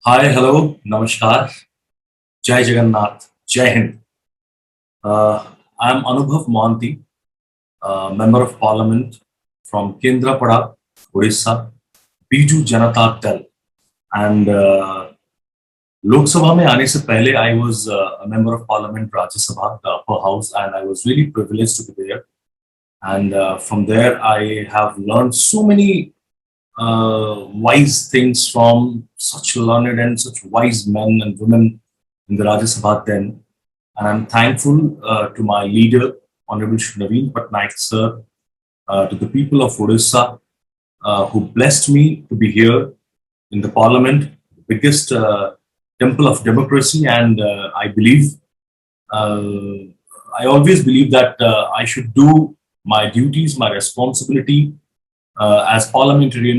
Hi hello नमस्कार जय जगन्नाथ जय हिंद। आई एम अनुभव Mohanty, member of parliament from Kendrapara, Orissa, Biju Janata Dal. And Lok Sabha में आने से पहले I was a member of parliament Rajya Sabha the upper house and I was really privileged to be there. And from there I have learned so many wise things from such learned and such wise men and women in the Rajya Sabha then. And I'm thankful to my leader, Honorable Shri Naveen Patnaik sir, to the people of Odisha who blessed me to be here in the parliament, the biggest temple of democracy. And uh, I always believe that I should do my duties, my responsibility as parliamentarian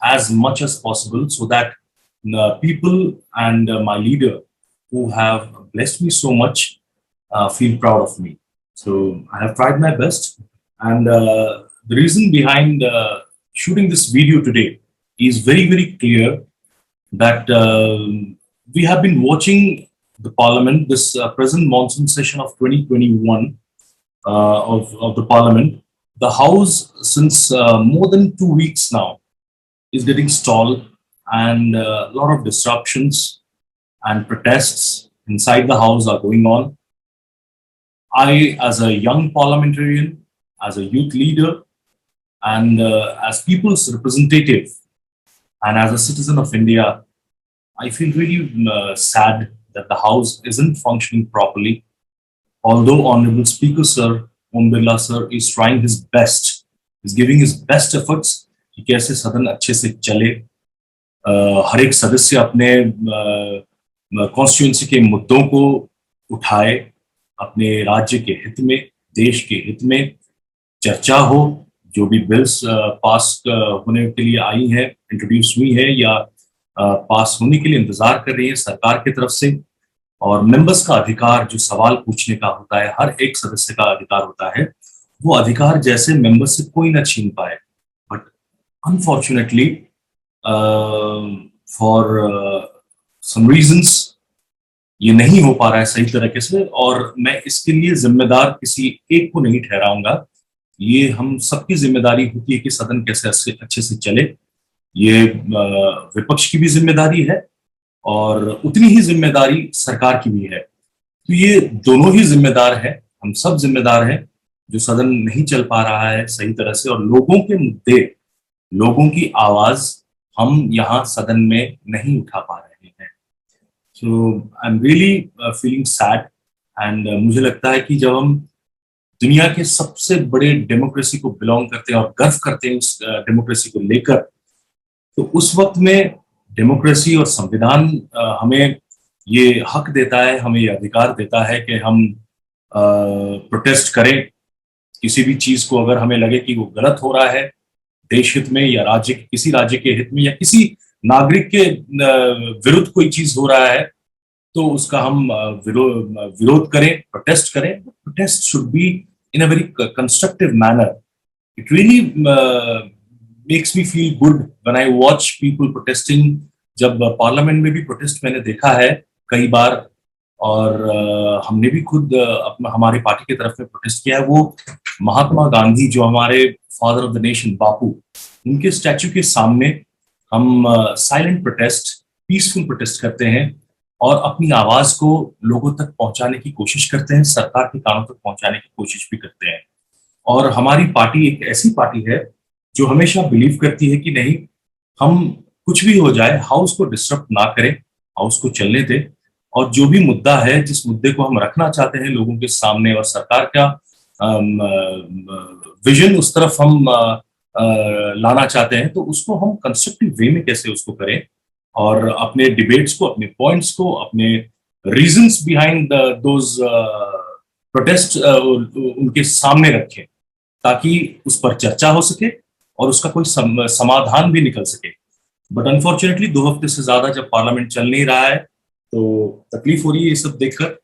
as much as possible so that people and my leader who have blessed me so much feel proud of me. So I have tried my best. And the reason behind shooting this video today is very, very clear that we have been watching the parliament, this present monsoon session of 2021 of the parliament. The house, since more than 2 weeks now, is getting stalled, and a lot of disruptions and protests inside the house are going on. I, as a young parliamentarian, as a youth leader, and as people's representative, and as a citizen of India, I feel really sad that the house isn't functioning properly. Although Honorable Speaker Sir Om Birla Sir is trying his best, is giving his best efforts कि कैसे सदन अच्छे से चले, हर एक सदस्य अपने constituency के मुद्दों को उठाए, अपने राज्य के हित में, देश के हित में चर्चा हो। जो भी बिल्स पास होने के लिए आई है, इंट्रोड्यूस हुई है या पास होने के लिए इंतजार कर रही है सरकार की तरफ से, और मेंबर्स का अधिकार जो सवाल पूछने का होता है, हर एक सदस्य का अधिकार होता है, वो अधिकार जैसे मेंबर से कोई ना छीन पाए। But unfortunately for some reasons ये नहीं हो पा रहा है सही तरीके से, और मैं इसके लिए जिम्मेदार किसी एक को नहीं ठहराऊंगा। ये हम सबकी जिम्मेदारी होती है कि सदन कैसे अच्छे से चले। ये विपक्ष की भी जिम्मेदारी है और उतनी ही जिम्मेदारी सरकार की भी है। तो ये दोनों ही जिम्मेदार है, हम सब जिम्मेदार हैं जो सदन नहीं चल पा रहा है सही तरह से, और लोगों के मुद्दे, लोगों की आवाज हम यहाँ सदन में नहीं उठा पा रहे हैं। So I am really feeling sad. And मुझे लगता है कि जब हम दुनिया के सबसे बड़े डेमोक्रेसी को बिलोंग करते हैं और गर्व करते हैं उस डेमोक्रेसी को लेकर, तो उस वक्त में डेमोक्रेसी और संविधान हमें ये हक देता है, हमें ये अधिकार देता है कि हम प्रोटेस्ट करें किसी भी चीज को। अगर हमें लगे कि वो गलत हो रहा है देश हित में या राज्य, किसी राज्य के हित में, या किसी नागरिक के विरुद्ध कोई चीज हो रहा है, तो उसका हम विरोध करें, प्रोटेस्ट करें। Protest should be in a very constructive manner. It really makes me feel good when I watch people protesting। जब पार्लियामेंट में भी प्रोटेस्ट मैंने देखा है कई बार, और हमने भी खुद हमारी पार्टी की तरफ में प्रोटेस्ट किया है। वो महात्मा गांधी, जो हमारे फादर ऑफ द नेशन, बापू, उनके स्टैचू के सामने हम साइलेंट प्रोटेस्ट, पीसफुल प्रोटेस्ट करते हैं और अपनी आवाज को लोगों तक पहुंचाने की कोशिश करते हैं, सरकार के कानों तक पहुंचाने की कोशिश भी करते हैं। और हमारी पार्टी एक ऐसी पार्टी है जो हमेशा बिलीव करती है कि नहीं, हम कुछ भी हो जाए हाउस को डिस्टर्ब ना करें, हाउस को चलने दें, और जो भी मुद्दा है, जिस मुद्दे को हम रखना चाहते हैं लोगों के सामने और सरकार का विजन उस तरफ हम लाना चाहते हैं, तो उसको हम कंस्ट्रक्टिव वे में कैसे उसको करें, और अपने डिबेट्स को, अपने पॉइंट्स को, अपने रीजंस बिहाइंड दोज प्रोटेस्ट उनके सामने रखें, ताकि उस पर चर्चा हो सके और उसका कोई समाधान भी निकल सके। बट अनफॉर्चुनेटली 2 हफ्ते से ज्यादा जब पार्लियामेंट चल नहीं रहा है, तो तकलीफ हो रही है ये सब देखकर।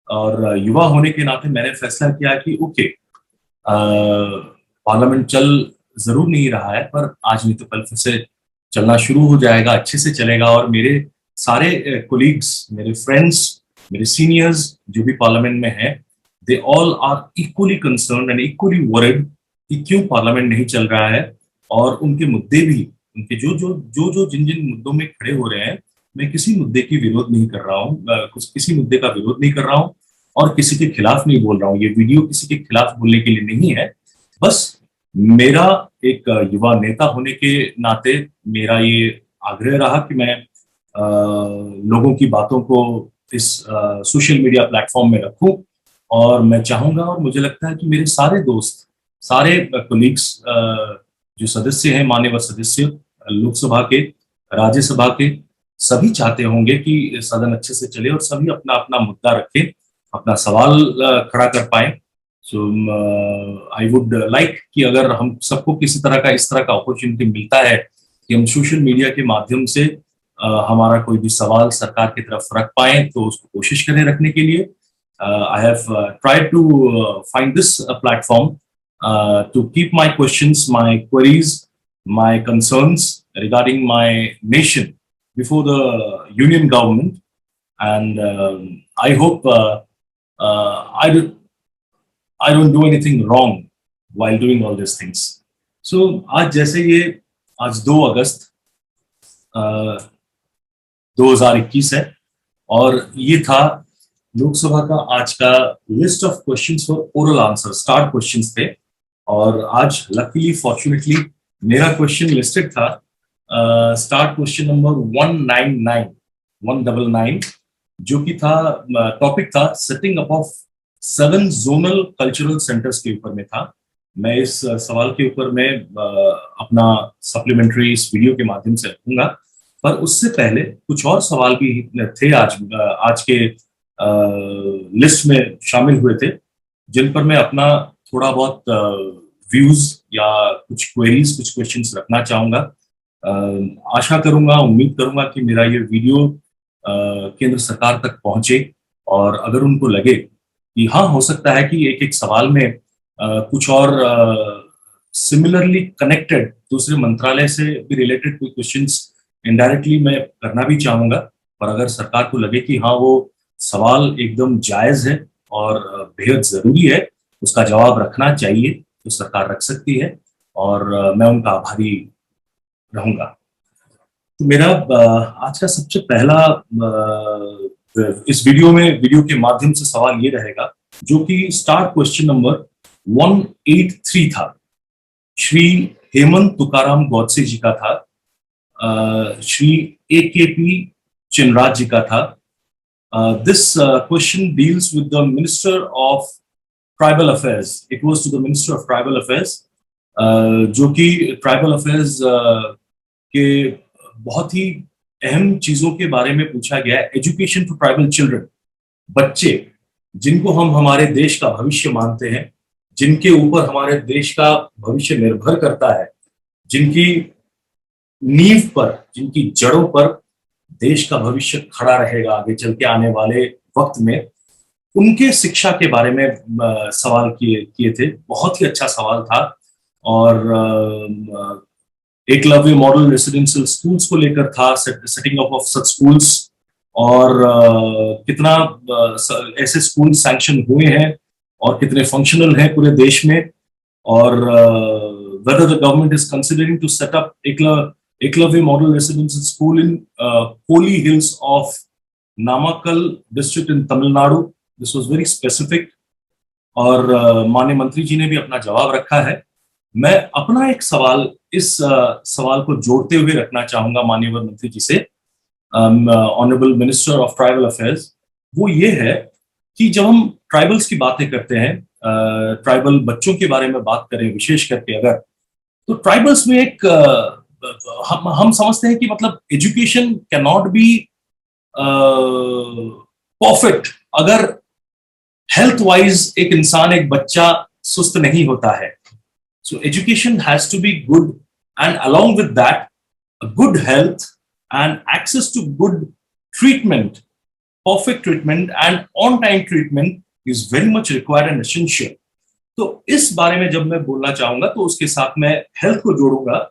और युवा होने के नाते मैंने फैसला किया कि ओके, पार्लियामेंट चल जरूर नहीं रहा है, पर आज नहीं तो कल फिर से चलना शुरू हो जाएगा, अच्छे से चलेगा। और मेरे सारे कोलीग्स, मेरे फ्रेंड्स, मेरे सीनियर्स जो भी पार्लियामेंट में हैं, they all are equally concerned and equally worried कि क्यों पार्लियामेंट नहीं चल रहा है। और उनके मुद्दे भी, उनके जिन जिन मुद्दों में खड़े हो रहे हैं, मैं किसी मुद्दे की विरोध नहीं कर रहा हूँ, किसी मुद्दे का विरोध नहीं कर रहा हूँ और किसी के खिलाफ नहीं बोल रहा हूँ। ये वीडियो किसी के खिलाफ बोलने के लिए नहीं है, बस मेरा एक युवा नेता होने के नाते मेरा ये आग्रह रहा कि मैं लोगों की बातों को इस सोशल मीडिया प्लेटफॉर्म में रखूं। और मैं चाहूंगा, और मुझे लगता है कि मेरे सारे दोस्त, सारे कोलीग्स जो सदस्य हैं, मान्यवर सदस्य लोकसभा के, राज्यसभा के, सभी चाहते होंगे कि सदन अच्छे से चले और सभी अपना अपना मुद्दा रखें, अपना सवाल खड़ा कर पाए। सो आई वुड लाइक कि अगर हम सबको किसी तरह का इस तरह का अपॉर्चुनिटी मिलता है कि हम सोशल मीडिया के माध्यम से हमारा कोई भी सवाल सरकार की तरफ रख पाए, तो उसको कोशिश करें रखने के लिए। I have tried to find this platform to keep my questions, my queries, my concerns regarding my nation before the union government, and I hope uh, I do, I don't do anything wrong while doing all these things. So आज जैसे ये आज 2 अगस्त 2021 है और ये था लोकसभा का आज का list of questions for oral answer, start questions थे। और आज लकीली फॉर्चुनेटली मेरा क्वेश्चन लिस्टेड था, स्टार्ट क्वेश्चन नंबर 199 जो कि था, टॉपिक था setting up of 7 zonal cultural centres के ऊपर में था। मैं इस सवाल के ऊपर मैं अपना सप्लीमेंट्री इस वीडियो के माध्यम से रखूंगा, पर उससे पहले कुछ और सवाल भी थे आज के लिस्ट में शामिल हुए थे, जिन पर मैं अपना थोड़ा बहुत व्यूज या कुछ क्वेरीज, कुछ क्वेश्चंस रखना चाहूंगा। आशा करूंगा, उम्मीद करूंगा कि मेरा ये वीडियो केंद्र सरकार तक पहुंचे और अगर उनको लगे कि हाँ, हो सकता है कि एक एक सवाल में कुछ और सिमिलरली कनेक्टेड दूसरे मंत्रालय से भी रिलेटेड कोई क्वेश्चंस इनडायरेक्टली मैं करना भी चाहूंगा, पर अगर सरकार को लगे कि हाँ, वो सवाल एकदम जायज है और बेहद जरूरी है, उसका जवाब रखना चाहिए, तो सरकार रख सकती है और मैं उनका आभारी रहूंगा। तो मेरा आज का सबसे पहला इस वीडियो के माध्यम से सवाल ये रहेगा, जो कि स्टार्ट क्वेश्चन नंबर 183 था, श्री हेमंत तुकाराम गौडसे जी का था, श्री AKP चिनराज जी का था। This question deals with the Minister of Tribal Affairs. It was to the Minister of Tribal Affairs, जो कि ट्राइबल अफेयर्स के बहुत ही अहम चीजों के बारे में पूछा गया है। एजुकेशन टू ट्राइबल चिल्ड्रन, बच्चे जिनको हम हमारे देश का भविष्य मानते हैं, जिनके ऊपर हमारे देश का भविष्य निर्भर करता है, जिनकी नींव पर, जिनकी जड़ों पर देश का भविष्य खड़ा रहेगा आगे चल के आने वाले वक्त में, उनके शिक्षा के बारे में सवाल किए थे। बहुत ही अच्छा सवाल था और एकलव्य मॉडल रेसिडेंशियल स्कूल्स को लेकर था, setting up of such schools, और कितना ऐसे स्कूल सैंक्शन हुए हैं और कितने फंक्शनल हैं पूरे देश में, और whether the government is considering to set up Eklavya Model Residential School in Poli Hills of Namakkal district in Tamil Nadu. This was very specific और माननीय मंत्री जी ने भी अपना जवाब रखा है। मैं अपना एक सवाल इस सवाल को जोड़ते हुए रखना चाहूंगा माननीय मंत्री जी से, honourable minister of tribal affairs. वो ये है कि जब हम ट्राइबल्स की बातें करते हैं, ट्राइबल बच्चों के बारे में बात करें विशेष करके अगर, तो ट्राइबल्स में एक हम समझते हैं कि मतलब education can not be perfect अगर हेल्थ वाइज एक इंसान, एक बच्चा सुस्त नहीं होता है। So education has to be good and along with that good health and access to good treatment, perfect treatment and on time treatment is very much required and essential. तो इस बारे में जब मैं बोलना चाहूंगा तो उसके साथ मैं हेल्थ को जोड़ूंगा।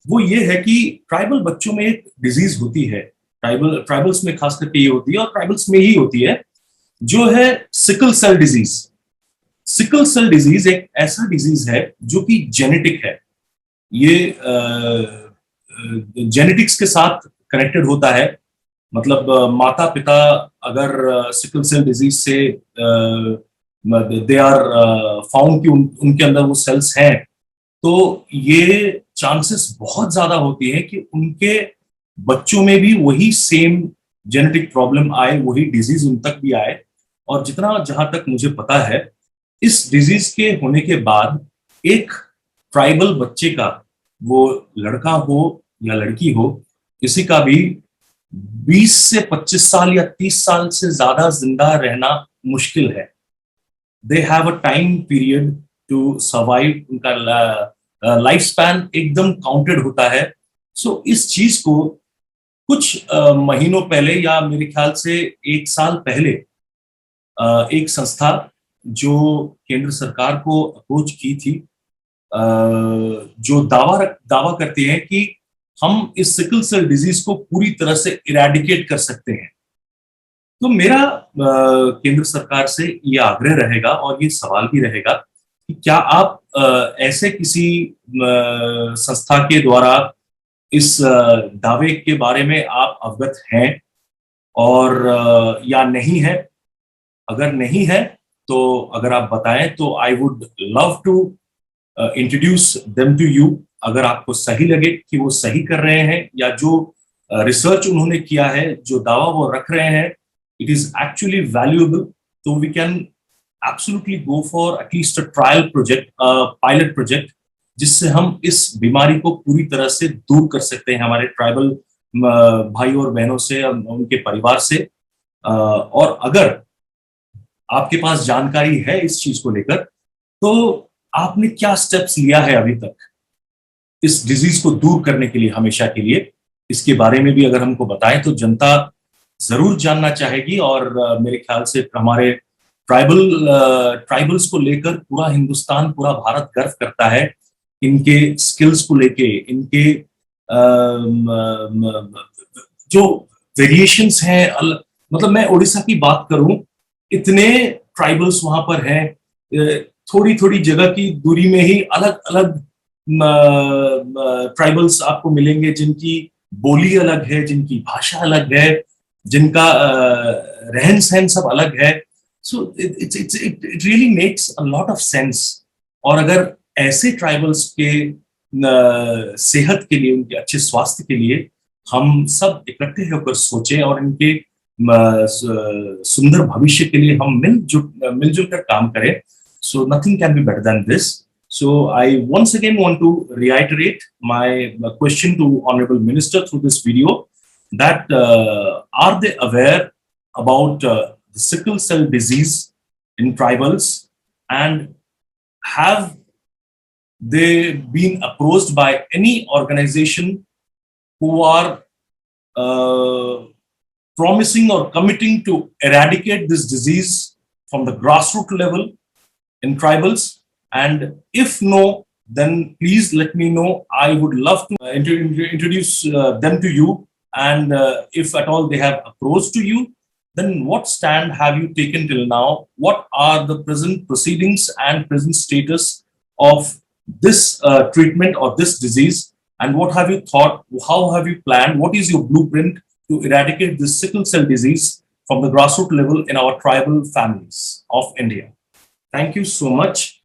वो ये है कि ट्राइबल बच्चों में एक डिजीज होती है ट्राइबल्स में खास करके ये होती है, और ट्राइबल्स में ही होती है, जो है sickle cell disease. Sickle cell disease एक ऐसा डिजीज है जो कि जेनेटिक है। ये जेनेटिक्स के साथ कनेक्टेड होता है। मतलब माता पिता अगर सिकल सेल डिजीज से दे आर फाउंड कि उनके अंदर वो सेल्स हैं, तो ये चांसेस बहुत ज्यादा होती है कि उनके बच्चों में भी वही सेम जेनेटिक प्रॉब्लम आए, वही डिजीज उन तक भी आए। और जितना जहां तक मुझे पता है, इस डिजीज के होने के बाद एक ट्राइबल बच्चे का, वो लड़का हो या लड़की हो, किसी का भी 20 से 25 साल या 30 साल से ज्यादा जिंदा रहना मुश्किल है। They have a time period to survive, उनका लाइफ स्पैन एकदम काउंटेड होता है। सो इस चीज को कुछ महीनों पहले, या मेरे ख्याल से 1 साल पहले, एक संस्था जो केंद्र सरकार को अप्रोच की थी, जो दावा करती है कि हम इस सिकल सेल डिजीज को पूरी तरह से इरेडिकेट कर सकते हैं। तो मेरा केंद्र सरकार से ये आग्रह रहेगा और ये सवाल भी रहेगा कि क्या आप ऐसे किसी संस्था के द्वारा इस दावे के बारे में आप अवगत हैं, और या नहीं है। अगर नहीं है तो अगर आप बताएं तो I would love to introduce them to you. अगर आपको सही लगे कि वो सही कर रहे हैं, या जो रिसर्च उन्होंने किया है, जो दावा वो रख रहे हैं, इट इज एक्चुअली वैल्यूएबल, तो we can absolutely go for at least a trial project, pilot project, जिससे हम इस बीमारी को पूरी तरह से दूर कर सकते हैं हमारे ट्राइबल भाई और बहनों से, उनके परिवार से। और अगर आपके पास जानकारी है इस चीज को लेकर, तो आपने क्या स्टेप्स लिया है अभी तक इस डिजीज को दूर करने के लिए, हमेशा के लिए, इसके बारे में भी अगर हमको बताएं तो जनता जरूर जानना चाहेगी। और मेरे ख्याल से हमारे ट्राइबल्स को लेकर पूरा हिंदुस्तान, पूरा भारत गर्व करता है, इनके स्किल्स को लेके, इनके जो वेरिएशंस हैं। मतलब मैं उड़ीसा की बात करूं, इतने ट्राइबल्स वहां पर हैं, थोड़ी थोड़ी जगह की दूरी में ही अलग अलग ट्राइबल्स आपको मिलेंगे, जिनकी बोली अलग है, जिनकी भाषा अलग है, जिनका रहन सहन सब अलग है। So it really makes a lot of sense. और अगर ऐसे ट्राइबल्स के सेहत के लिए, उनके अच्छे स्वास्थ्य के लिए हम सब इकट्ठे होकर सोचें, और इनके सुंदर भविष्य के लिए हम मिलजुल कर काम करें, so nothing can be better than this. So I once again want to reiterate my question to Honorable Minister through this video, that are they aware about the sickle cell disease in tribals, and have they been approached by any organization who are promising or committing to eradicate this disease from the grassroots level in tribals? And if no, then please let me know. I would love to introduce them to you. And if at all they have approached to you, then what stand have you taken till now? What are the present proceedings and present status of this treatment of this disease? And what have you thought? How have you planned? What is your blueprint to eradicate this sickle cell disease from the grassroots level in our tribal families of India? Thank you so much.